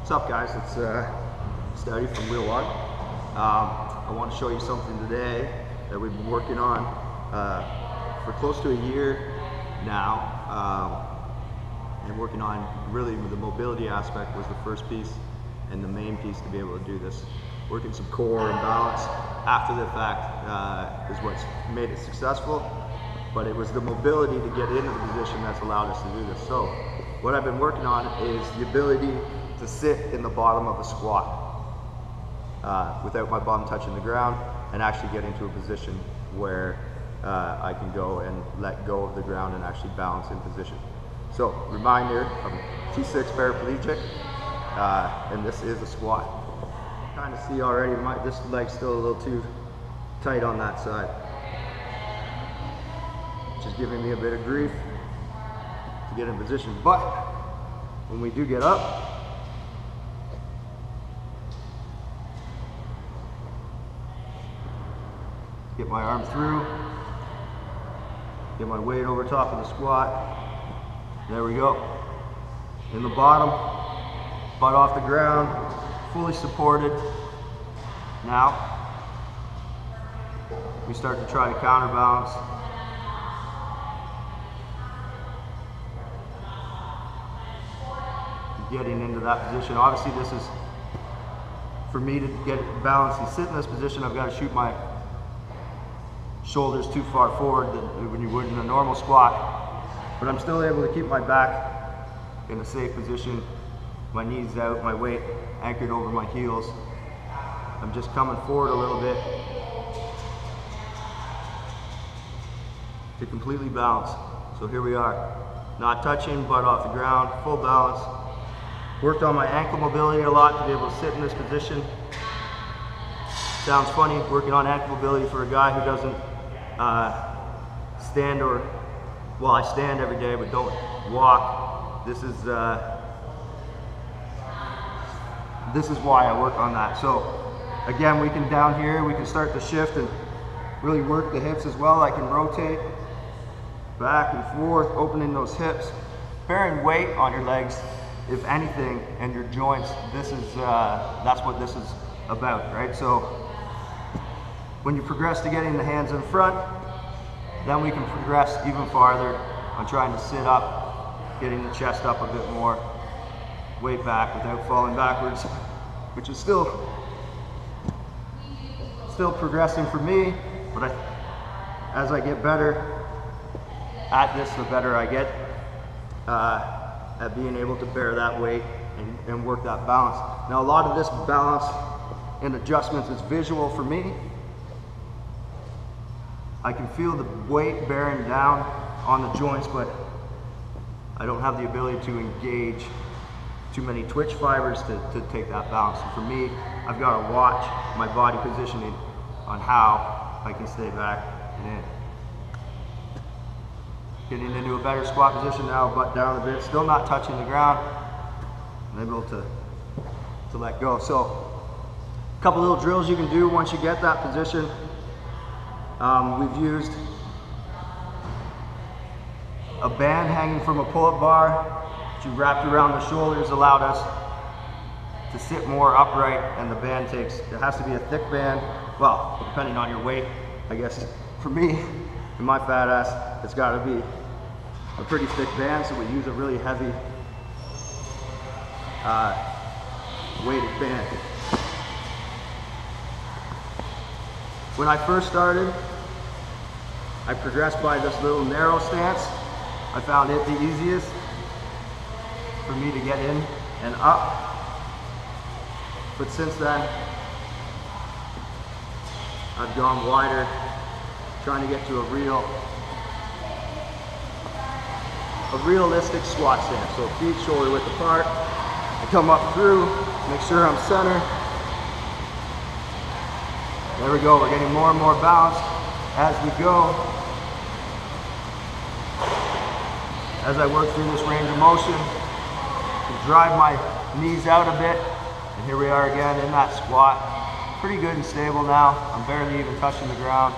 What's up, guys? It's Stouty from WheelWOD. I want to show you something today that we've been working on for close to a year now, and working on really the mobility aspect was the first piece and the main piece to be able to do this. Working some core and balance after the fact is what's made it successful, but it was the mobility to get into the position that's allowed us to do this. So what I've been working on is the ability to sit in the bottom of a squat without my bum touching the ground, and actually get into a position where I can go and let go of the ground and actually balance in position. So reminder, I'm T6 paraplegic, and this is a squat. Kind of see already, this leg's still a little too tight on that side, which is giving me a bit of grief to get in position. But when we do get up, get my arm through, get my weight over top of the squat. There we go. In the bottom, butt off the ground, fully supported. Now, we start to try to counterbalance. Getting into that position. Obviously, this is, for me to get balanced and sit in this position, I've got to shoot my shoulders too far forward than you would in a normal squat, but I'm still able to keep my back in a safe position, my knees out, my weight anchored over my heels. I'm just coming forward a little bit to completely balance. So here we are, not touching, butt off the ground, full balance. Worked on my ankle mobility a lot to be able to sit in this position. Sounds funny, working on ankle mobility for a guy who doesn't stand, or, well, I stand every day but don't walk. This is why I work on that. So again, we can, down here, we can start to shift and really work the hips as well. I can rotate back and forth, opening those hips, bearing weight on your legs, if anything, and your joints. This is that's what this is about, right? So when you progress to getting the hands in front, then we can progress even farther on trying to sit up, getting the chest up a bit more, weight back without falling backwards, which is still progressing for me. But as I get better at this, the better I get at being able to bear that weight and work that balance. Now, a lot of this balance and adjustments is visual for me. I can feel the weight bearing down on the joints, but I don't have the ability to engage too many twitch fibers to take that balance. And for me, I've got to watch my body positioning on how I can stay back and in. Getting into a better squat position now, butt down a bit, still not touching the ground, and able to let go. So a couple little drills you can do once you get that position. We've used a band hanging from a pull-up bar that you wrapped around the shoulders, allowed us to sit more upright, and the band it has to be a thick band. Well, depending on your weight, I guess. For me, in my fat ass, it's got to be a pretty thick band, so we use a really heavy weighted band. When I first started, I progressed by this little narrow stance. I found it the easiest for me to get in and up. But since then, I've gone wider, trying to get to a realistic squat stance. So feet shoulder width apart. I come up through, make sure I'm center. There we go, we're getting more and more balanced as we go. As I work through this range of motion, I drive my knees out a bit, and here we are again in that squat. Pretty good and stable now. I'm barely even touching the ground.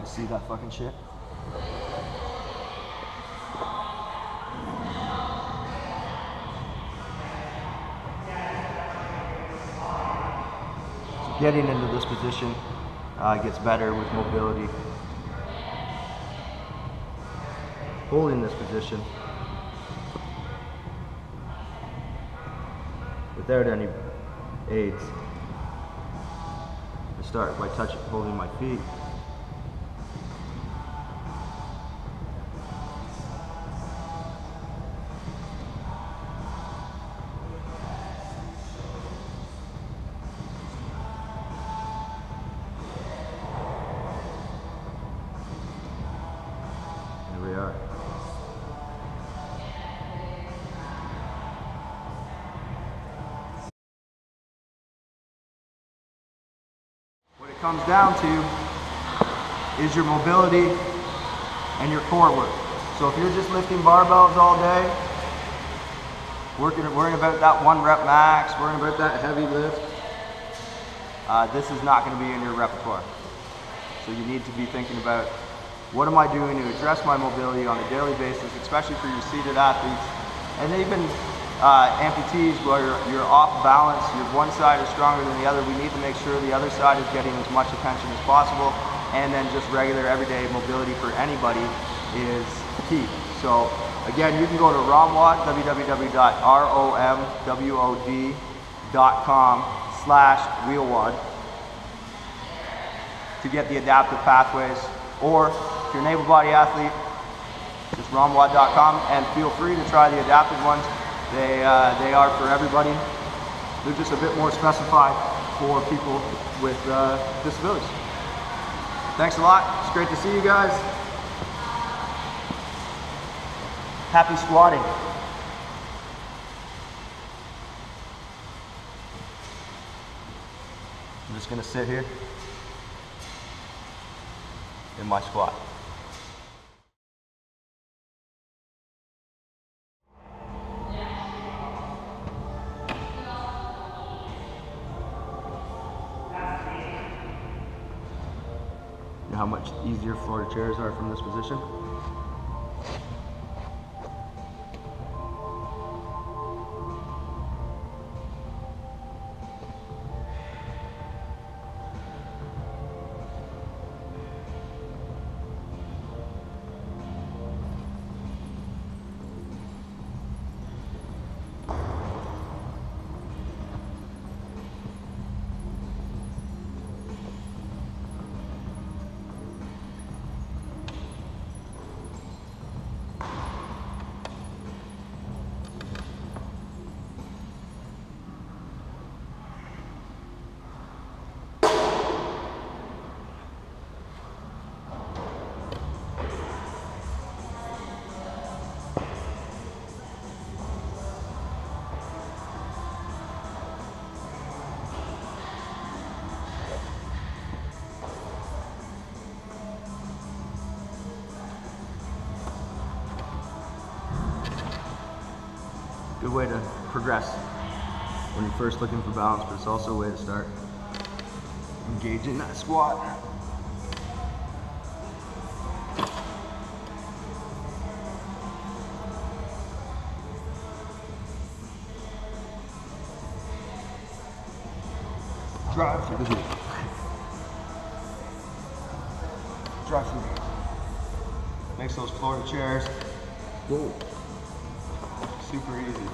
You see that fucking shit? So getting into this position gets better with mobility. Holding this position without any aids. I start by holding my feet. There we are. What it comes down to is your mobility and your core work. So if you're just lifting barbells all day, worrying about that 1 rep max, worrying about that heavy lift, this is not going to be in your repertoire. So you need to be thinking about, what am I doing to address my mobility on a daily basis, especially for your seated athletes, and even amputees where you're off balance, one side is stronger than the other. We need to make sure the other side is getting as much attention as possible, and then just regular everyday mobility for anybody is key. So again, you can go to ROMWOD, www.romwod.com/WheelWOD to get the adaptive pathways, or if you're an able-bodied athlete, just romwod.com, and feel free to try the adaptive ones. They are for everybody. They're just a bit more specified for people with disabilities. Thanks a lot. It's great to see you guys. Happy squatting. I'm just going to sit here in my squat. You know how much easier floor to chairs are from this position? Good way to progress when you're first looking for balance, but it's also a way to start engaging that squat. Drive through the hoop. Drive through the hoop. Makes those floor to chairs, whoa, super easy.